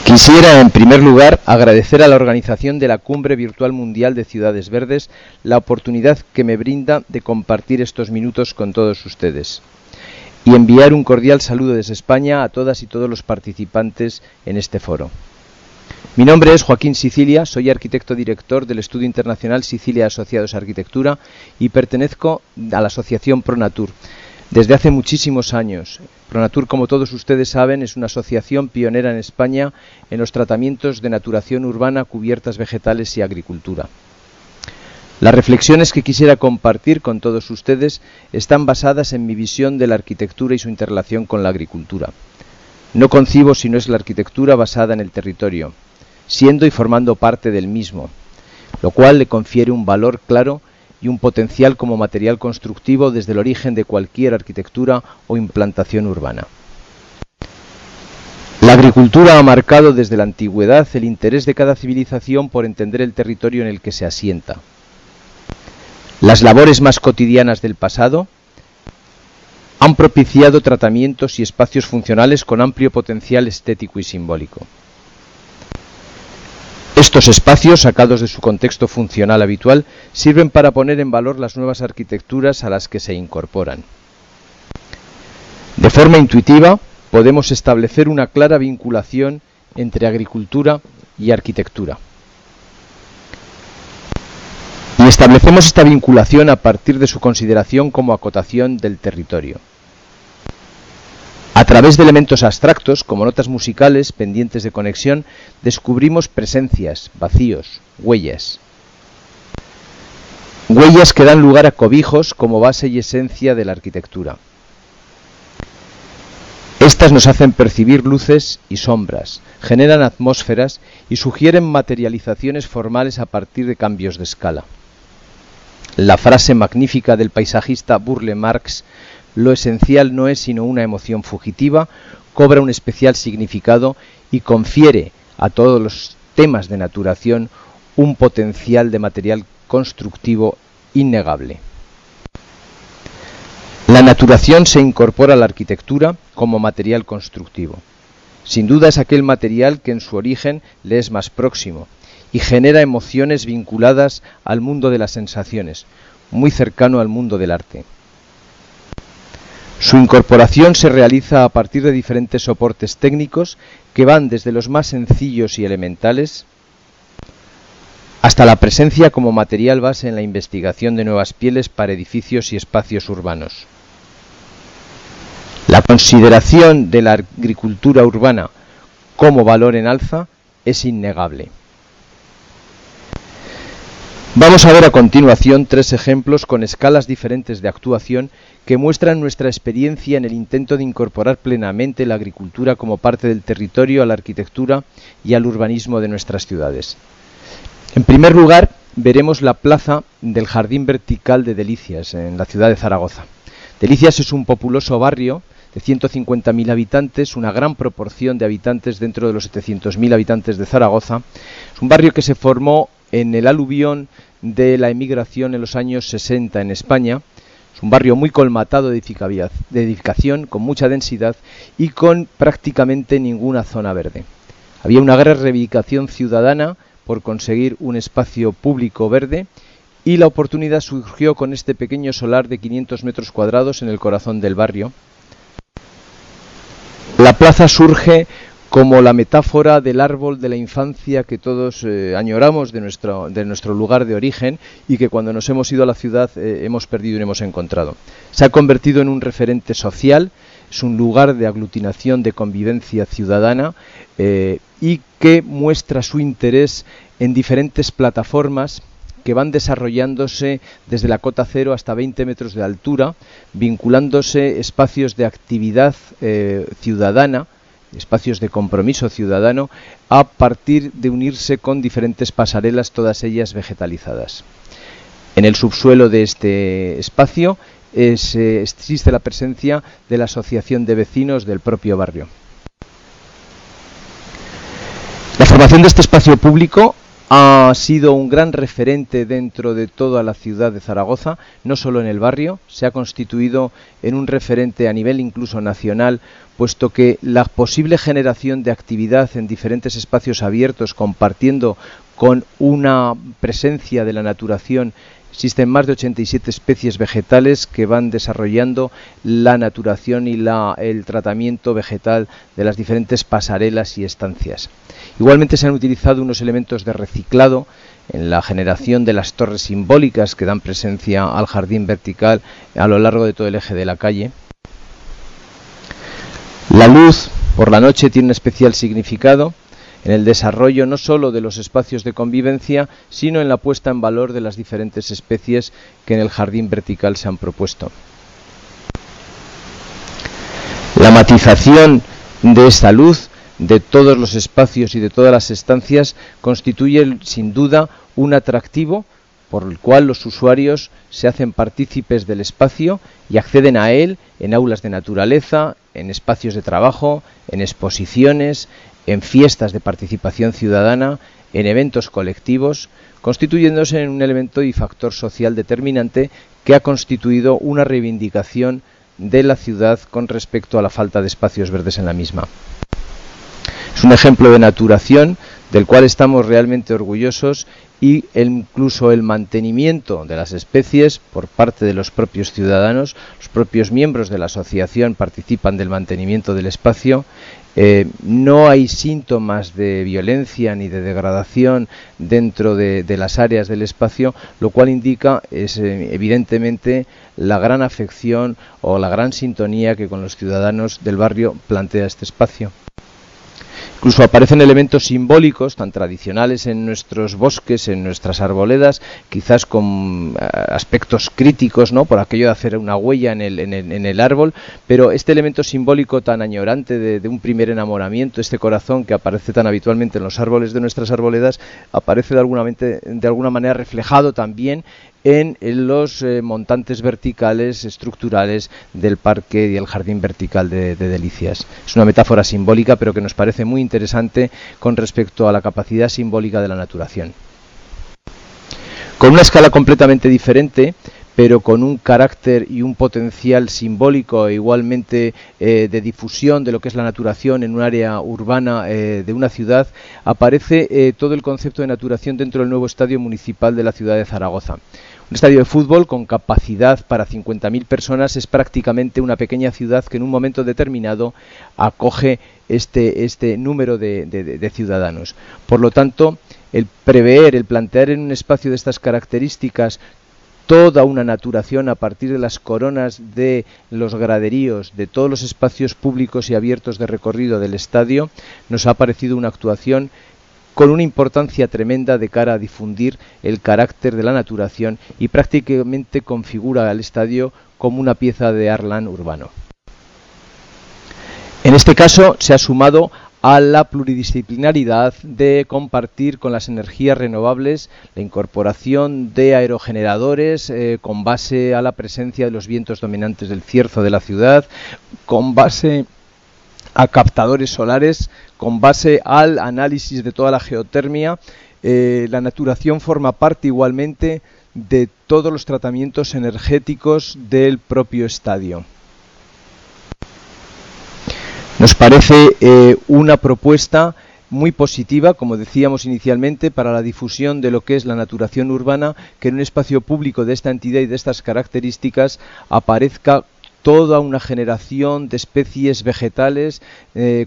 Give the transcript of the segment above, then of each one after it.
Quisiera, en primer lugar, agradecer a la organización de la Cumbre Virtual Mundial de Ciudades Verdes la oportunidad que me brinda de compartir estos minutos con todos ustedes y enviar un cordial saludo desde España a todas y todos los participantes en este foro. Mi nombre es Joaquín Sicilia, soy arquitecto director del Estudio Internacional Sicilia Asociados a Arquitectura y pertenezco a la asociación Pronatur. Desde hace muchísimos años. Pronatur, como todos ustedes saben, es una asociación pionera en España en los tratamientos de naturación urbana, cubiertas vegetales y agricultura. Las reflexiones que quisiera compartir con todos ustedes están basadas en mi visión de la arquitectura y su interrelación con la agricultura. No concibo si no es la arquitectura basada en el territorio, siendo y formando parte del mismo, lo cual le confiere un valor claro y un potencial como material constructivo desde el origen de cualquier arquitectura o implantación urbana. La agricultura ha marcado desde la antigüedad el interés de cada civilización por entender el territorio en el que se asienta. Las labores más cotidianas del pasado han propiciado tratamientos y espacios funcionales con amplio potencial estético y simbólico. Estos espacios, sacados de su contexto funcional habitual, sirven para poner en valor las nuevas arquitecturas a las que se incorporan. De forma intuitiva, podemos establecer una clara vinculación entre agricultura y arquitectura. Y establecemos esta vinculación a partir de su consideración como acotación del territorio. A través de elementos abstractos, como notas musicales, pendientes de conexión, descubrimos presencias, vacíos, huellas. Huellas que dan lugar a cobijos como base y esencia de la arquitectura. Estas nos hacen percibir luces y sombras, generan atmósferas y sugieren materializaciones formales a partir de cambios de escala. La frase magnífica del paisajista Burle Marx: lo esencial no es sino una emoción fugitiva, cobra un especial significado y confiere a todos los temas de naturación un potencial de material constructivo innegable. La naturación se incorpora a la arquitectura como material constructivo. Sin duda es aquel material que en su origen le es más próximo y genera emociones vinculadas al mundo de las sensaciones, muy cercano al mundo del arte. Su incorporación se realiza a partir de diferentes soportes técnicos que van desde los más sencillos y elementales hasta la presencia como material base en la investigación de nuevas pieles para edificios y espacios urbanos. La consideración de la agricultura urbana como valor en alza es innegable. Vamos a ver a continuación tres ejemplos con escalas diferentes de actuación que muestran nuestra experiencia en el intento de incorporar plenamente la agricultura como parte del territorio a la arquitectura y al urbanismo de nuestras ciudades. En primer lugar, veremos la plaza del Jardín Vertical de Delicias, en la ciudad de Zaragoza. Delicias es un populoso barrio de 150.000 habitantes, una gran proporción de habitantes dentro de los 700.000 habitantes de Zaragoza. Es un barrio que se formó en el aluvión de la emigración en los años 60 en España. Es un barrio muy colmatado de edificación, con mucha densidad y con prácticamente ninguna zona verde. Había una gran reivindicación ciudadana por conseguir un espacio público verde y la oportunidad surgió con este pequeño solar de 500 metros cuadrados en el corazón del barrio. La plaza surge como la metáfora del árbol de la infancia que todos añoramos de nuestro lugar de origen y que cuando nos hemos ido a la ciudad hemos perdido y no hemos encontrado. Se ha convertido en un referente social, es un lugar de aglutinación, de convivencia ciudadana y que muestra su interés en diferentes plataformas que van desarrollándose desde la cota cero hasta 20 metros de altura, vinculándose espacios de actividad ciudadana, espacios de compromiso ciudadano, a partir de unirse con diferentes pasarelas, todas ellas vegetalizadas. En el subsuelo de este espacio existe la presencia de la asociación de vecinos del propio barrio. La formación de este espacio público ha sido un gran referente dentro de toda la ciudad de Zaragoza, no solo en el barrio, se ha constituido en un referente a nivel incluso nacional, puesto que la posible generación de actividad en diferentes espacios abiertos, compartiendo con una presencia de la naturación. Existen más de 87 especies vegetales que van desarrollando la naturación y el tratamiento vegetal de las diferentes pasarelas y estancias. Igualmente se han utilizado unos elementos de reciclado en la generación de las torres simbólicas que dan presencia al jardín vertical a lo largo de todo el eje de la calle. La luz por la noche tiene un especial significado en el desarrollo no solo de los espacios de convivencia, sino en la puesta en valor de las diferentes especies que en el jardín vertical se han propuesto. La matización de esta luz de todos los espacios y de todas las estancias constituye sin duda un atractivo por el cual los usuarios se hacen partícipes del espacio y acceden a él en aulas de naturaleza, en espacios de trabajo, en exposiciones, en fiestas de participación ciudadana, en eventos colectivos, constituyéndose en un elemento y factor social determinante que ha constituido una reivindicación de la ciudad con respecto a la falta de espacios verdes en la misma. Es un ejemplo de naturación del cual estamos realmente orgullosos y incluso el mantenimiento de las especies por parte de los propios ciudadanos, los propios miembros de la asociación participan del mantenimiento del espacio. No hay síntomas de violencia ni de degradación dentro de las áreas del espacio, lo cual indica evidentemente la gran afección o la gran sintonía que con los ciudadanos del barrio plantea este espacio. Incluso aparecen elementos simbólicos tan tradicionales en nuestros bosques, en nuestras arboledas, quizás con aspectos críticos, ¿no?, por aquello de hacer una huella en el árbol, pero este elemento simbólico tan añorante de un primer enamoramiento, este corazón que aparece tan habitualmente en los árboles de nuestras arboledas, aparece de alguna manera reflejado también en los montantes verticales estructurales del parque y el jardín vertical de Delicias. Es una metáfora simbólica, pero que nos parece muy interesante con respecto a la capacidad simbólica de la naturación. Con una escala completamente diferente, pero con un carácter y un potencial simbólico e igualmente de difusión de lo que es la naturación en un área urbana de una ciudad, aparece todo el concepto de naturación dentro del nuevo estadio municipal de la ciudad de Zaragoza. Un estadio de fútbol con capacidad para 50.000 personas es prácticamente una pequeña ciudad que en un momento determinado acoge este número de ciudadanos. Por lo tanto, el prever, el plantear en un espacio de estas características toda una naturación a partir de las coronas de los graderíos, de todos los espacios públicos y abiertos de recorrido del estadio, nos ha parecido una actuación con una importancia tremenda de cara a difundir el carácter de la naturación y prácticamente configura al estadio como una pieza de Arlan urbano. En este caso se ha sumado a la pluridisciplinaridad de compartir con las energías renovables la incorporación de aerogeneradores con base a la presencia de los vientos dominantes del cierzo de la ciudad, con base a captadores solares, con base al análisis de toda la geotermia. La naturación forma parte igualmente de todos los tratamientos energéticos del propio estadio. Nos parece una propuesta muy positiva, como decíamos inicialmente, para la difusión de lo que es la naturación urbana, que en un espacio público de esta entidad y de estas características aparezca toda una generación de especies vegetales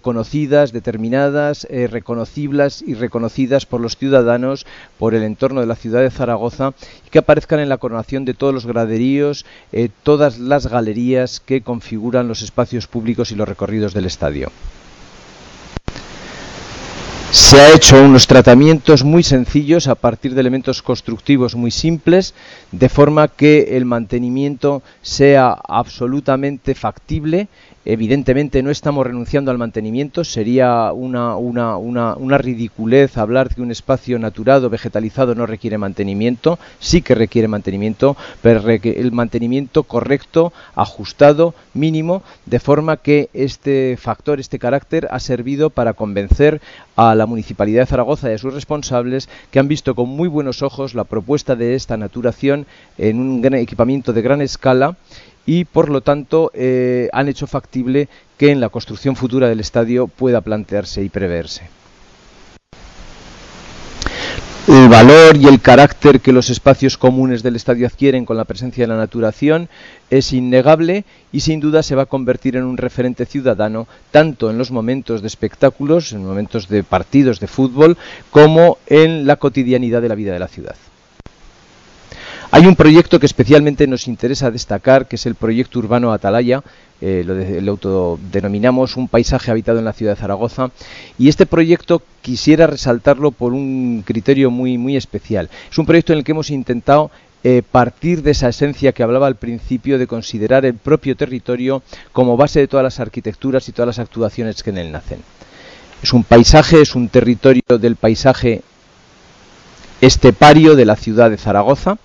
conocidas, determinadas, reconocibles y reconocidas por los ciudadanos, por el entorno de la ciudad de Zaragoza, y que aparezcan en la coronación de todos los graderíos, todas las galerías que configuran los espacios públicos y los recorridos del estadio. Se ha hecho unos tratamientos muy sencillos a partir de elementos constructivos muy simples, de forma que el mantenimiento sea absolutamente factible. Evidentemente no estamos renunciando al mantenimiento, sería una ridiculez hablar de que un espacio naturado, vegetalizado, no requiere mantenimiento. Sí que requiere mantenimiento, pero el mantenimiento correcto, ajustado, mínimo, de forma que este factor, este carácter, ha servido para convencer a la municipalidad Municipalidad de Zaragoza y a sus responsables, que han visto con muy buenos ojos la propuesta de esta naturación en un gran equipamiento de gran escala y, por lo tanto, han hecho factible que en la construcción futura del estadio pueda plantearse y preverse. El valor y el carácter que los espacios comunes del estadio adquieren con la presencia de la naturación es innegable y sin duda se va a convertir en un referente ciudadano tanto en los momentos de espectáculos, en momentos de partidos de fútbol, como en la cotidianidad de la vida de la ciudad. Hay un proyecto que especialmente nos interesa destacar, que es el proyecto urbano Atalaya. Lo autodenominamos un paisaje habitado en la ciudad de Zaragoza, y este proyecto quisiera resaltarlo por un criterio muy especial. Es un proyecto en el que hemos intentado partir de esa esencia que hablaba al principio, de considerar el propio territorio como base de todas las arquitecturas y todas las actuaciones que en él nacen. Es un paisaje, es un territorio del paisaje estepario de la ciudad de Zaragoza.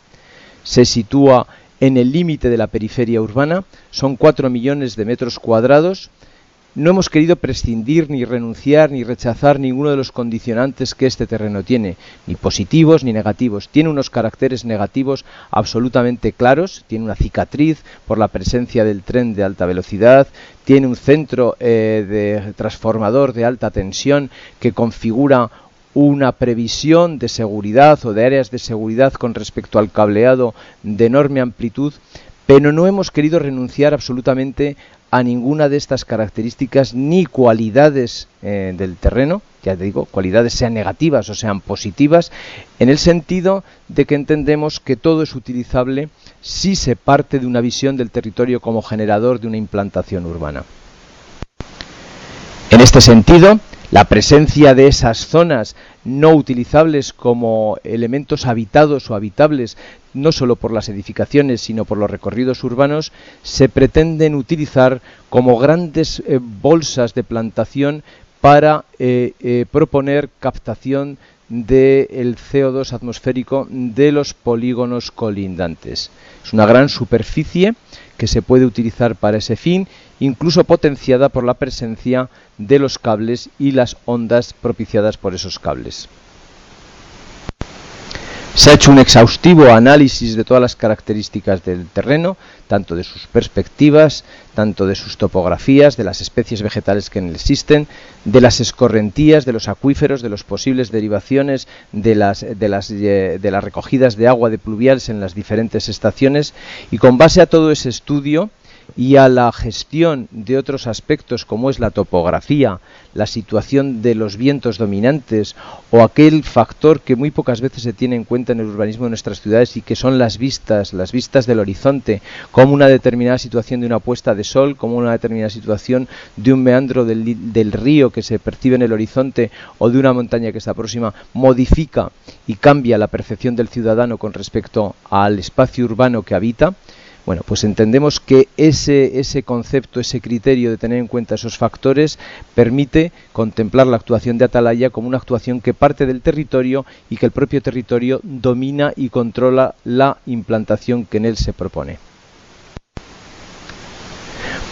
Se sitúa en el límite de la periferia urbana, son 4 millones de metros cuadrados. No hemos querido prescindir, ni renunciar, ni rechazar ninguno de los condicionantes que este terreno tiene, ni positivos ni negativos. Tiene unos caracteres negativos absolutamente claros, tiene una cicatriz por la presencia del tren de alta velocidad, tiene un centro de transformador de alta tensión que configura una previsión de seguridad o de áreas de seguridad con respecto al cableado de enorme amplitud, pero no hemos querido renunciar absolutamente a ninguna de estas características ni cualidades del terreno, ya te digo, cualidades sean negativas o sean positivas, en el sentido de que entendemos que todo es utilizable si se parte de una visión del territorio como generador de una implantación urbana. En este sentido, la presencia de esas zonas no utilizables como elementos habitados o habitables, no solo por las edificaciones, sino por los recorridos urbanos, se pretenden utilizar como grandes bolsas de plantación para proponer captación del CO2 atmosférico de los polígonos colindantes. Es una gran superficie que se puede utilizar para ese fin, incluso potenciada por la presencia de los cables y las ondas propiciadas por esos cables. Se ha hecho un exhaustivo análisis de todas las características del terreno, tanto de sus perspectivas, tanto de sus topografías, de las especies vegetales que en él existen, de las escorrentías, de los acuíferos, de las posibles derivaciones, de las recogidas de agua de pluviales en las diferentes estaciones, y con base a todo ese estudio y a la gestión de otros aspectos como es la topografía, la situación de los vientos dominantes o aquel factor que muy pocas veces se tiene en cuenta en el urbanismo de nuestras ciudades y que son las vistas del horizonte, como una determinada situación de una puesta de sol, como una determinada situación de un meandro del río que se percibe en el horizonte o de una montaña que está próxima, modifica y cambia la percepción del ciudadano con respecto al espacio urbano que habita. Bueno, pues entendemos que ese concepto, ese criterio de tener en cuenta esos factores permite contemplar la actuación de Atalaya como una actuación que parte del territorio y que el propio territorio domina y controla la implantación que en él se propone.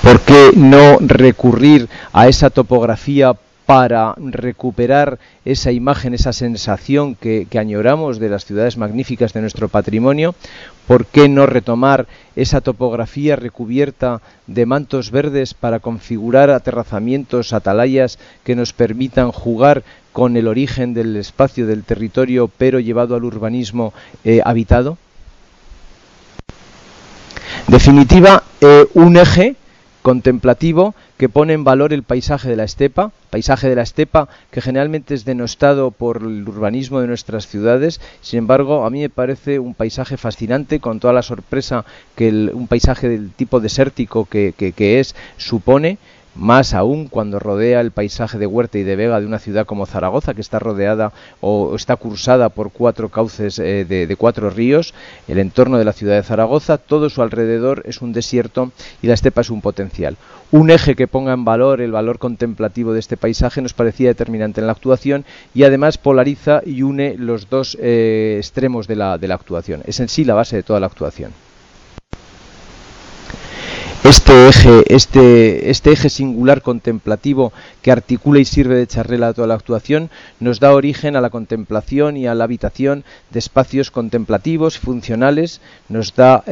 ¿Por qué no recurrir a esa topografía para recuperar esa imagen, esa sensación que añoramos de las ciudades magníficas de nuestro patrimonio? ¿Por qué no retomar esa topografía recubierta de mantos verdes para configurar aterrazamientos, atalayas que nos permitan jugar con el origen del espacio, del territorio, pero llevado al urbanismo habitado? En definitiva, un eje contemplativo que pone en valor el paisaje de la estepa que generalmente es denostado por el urbanismo de nuestras ciudades. Sin embargo, a mí me parece un paisaje fascinante, con toda la sorpresa que un paisaje del tipo desértico que supone, más aún cuando rodea el paisaje de Huerta y de Vega de una ciudad como Zaragoza, que está rodeada o está cursada por 4 cauces de 4 ríos. El entorno de la ciudad de Zaragoza, todo su alrededor es un desierto y la estepa es un potencial. Un eje que ponga en valor el valor contemplativo de este paisaje nos parecía determinante en la actuación y además polariza y une los dos extremos de la actuación. Es en sí la base de toda la actuación. Este eje singular contemplativo que articula y sirve de charrela a toda la actuación nos da origen a la contemplación y a la habitación de espacios contemplativos y funcionales, nos da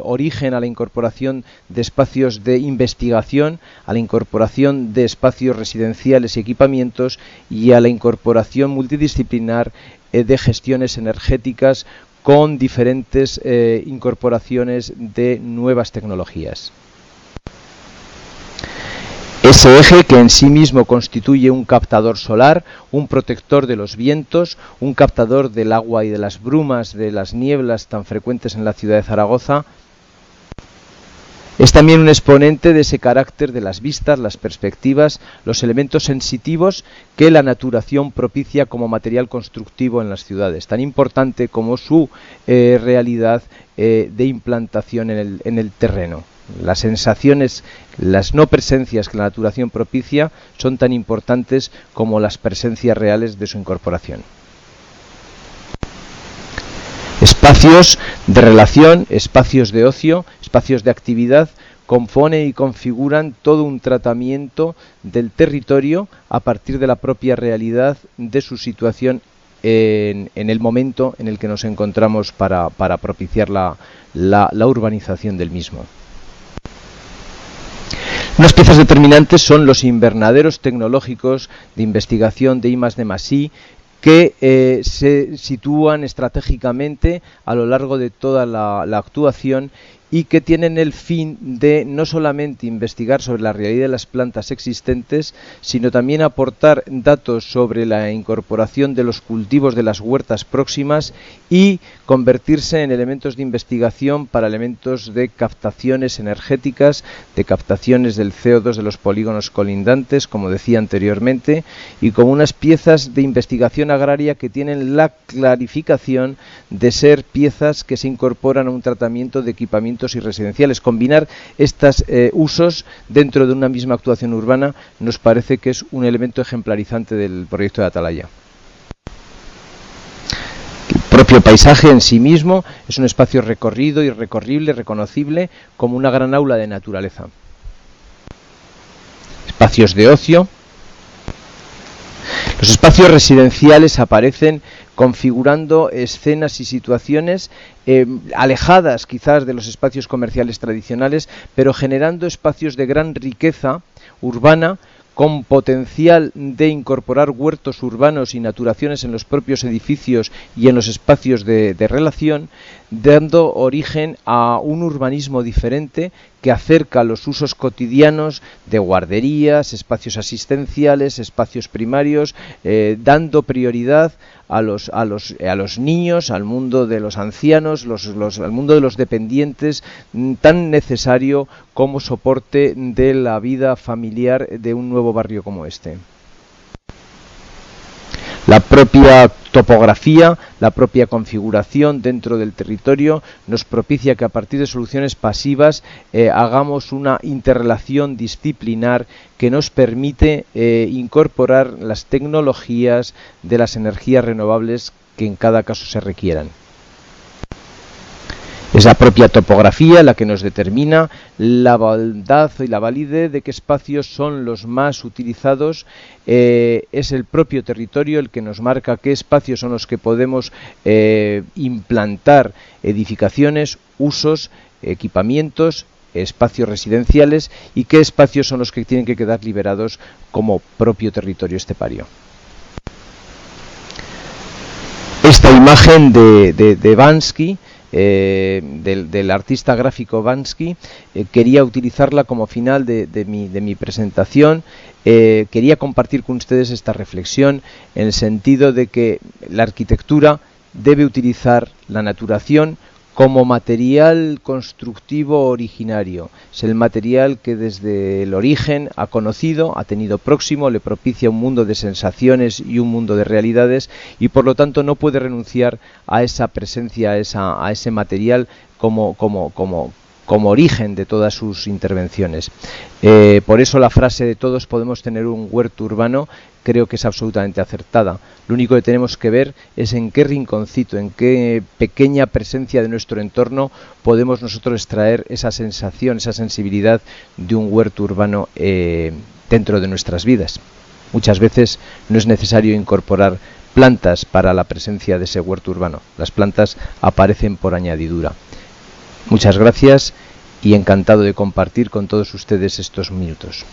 origen a la incorporación de espacios de investigación, a la incorporación de espacios residenciales y equipamientos y a la incorporación multidisciplinar de gestiones energéticas con diferentes incorporaciones de nuevas tecnologías. Ese eje, que en sí mismo constituye un captador solar, un protector de los vientos, un captador del agua y de las brumas, de las nieblas tan frecuentes en la ciudad de Zaragoza, es también un exponente de ese carácter de las vistas, las perspectivas, los elementos sensitivos que la naturación propicia como material constructivo en las ciudades, tan importante como su realidad de implantación en el terreno. Las sensaciones, las no presencias que la naturación propicia son tan importantes como las presencias reales de su incorporación. Espacios de relación, espacios de ocio, espacios de actividad componen y configuran todo un tratamiento del territorio a partir de la propia realidad de su situación en el momento en el que nos encontramos para propiciar la urbanización del mismo. Unas piezas determinantes son los invernaderos tecnológicos de investigación de I+D+I que se sitúan estratégicamente a lo largo de toda la actuación y que tienen el fin de no solamente investigar sobre la realidad de las plantas existentes, sino también aportar datos sobre la incorporación de los cultivos de las huertas próximas y convertirse en elementos de investigación para elementos de captaciones energéticas, de captaciones del CO2 de los polígonos colindantes, como decía anteriormente, y como unas piezas de investigación agraria que tienen la clarificación de ser piezas que se incorporan a un tratamiento de equipamientos y residenciales. Combinar estos usos dentro de una misma actuación urbana nos parece que es un elemento ejemplarizante del proyecto de Atalaya. El propio paisaje en sí mismo es un espacio recorrido y recorrible, reconocible como una gran aula de naturaleza. Espacios de ocio. Los espacios residenciales aparecen configurando escenas y situaciones alejadas quizás de los espacios comerciales tradicionales, pero generando espacios de gran riqueza urbana con potencial de incorporar huertos urbanos y naturaciones en los propios edificios y en los espacios de relación, dando origen a un urbanismo diferente que acerca los usos cotidianos de guarderías, espacios asistenciales, espacios primarios, dando prioridad a los niños, al mundo de los ancianos, al mundo de los dependientes, tan necesario como soporte de la vida familiar de un nuevo barrio como este. La propia topografía, la propia configuración dentro del territorio nos propicia que a partir de soluciones pasivas hagamos una interrelación disciplinar que nos permite incorporar las tecnologías de las energías renovables que en cada caso se requieran. Es la propia topografía la que nos determina la bondad y la validez de qué espacios son los más utilizados. Es el propio territorio el que nos marca qué espacios son los que podemos implantar edificaciones, usos, equipamientos, espacios residenciales y qué espacios son los que tienen que quedar liberados como propio territorio estepario. Esta imagen de Bansky, del artista gráfico Bansky, quería utilizarla como final de mi presentación. Quería compartir con ustedes esta reflexión en el sentido de que la arquitectura debe utilizar la naturación como material constructivo originario. Es el material que desde el origen ha conocido, ha tenido próximo, le propicia un mundo de sensaciones y un mundo de realidades y por lo tanto no puede renunciar a esa presencia, a ese material como como origen de todas sus intervenciones. Por eso la frase de todos podemos tener un huerto urbano creo que es absolutamente acertada. Lo único que tenemos que ver es en qué rinconcito, en qué pequeña presencia de nuestro entorno podemos nosotros extraer esa sensación, esa sensibilidad de un huerto urbano dentro de nuestras vidas. Muchas veces no es necesario incorporar plantas para la presencia de ese huerto urbano. Las plantas aparecen por añadidura. Muchas gracias y encantado de compartir con todos ustedes estos minutos.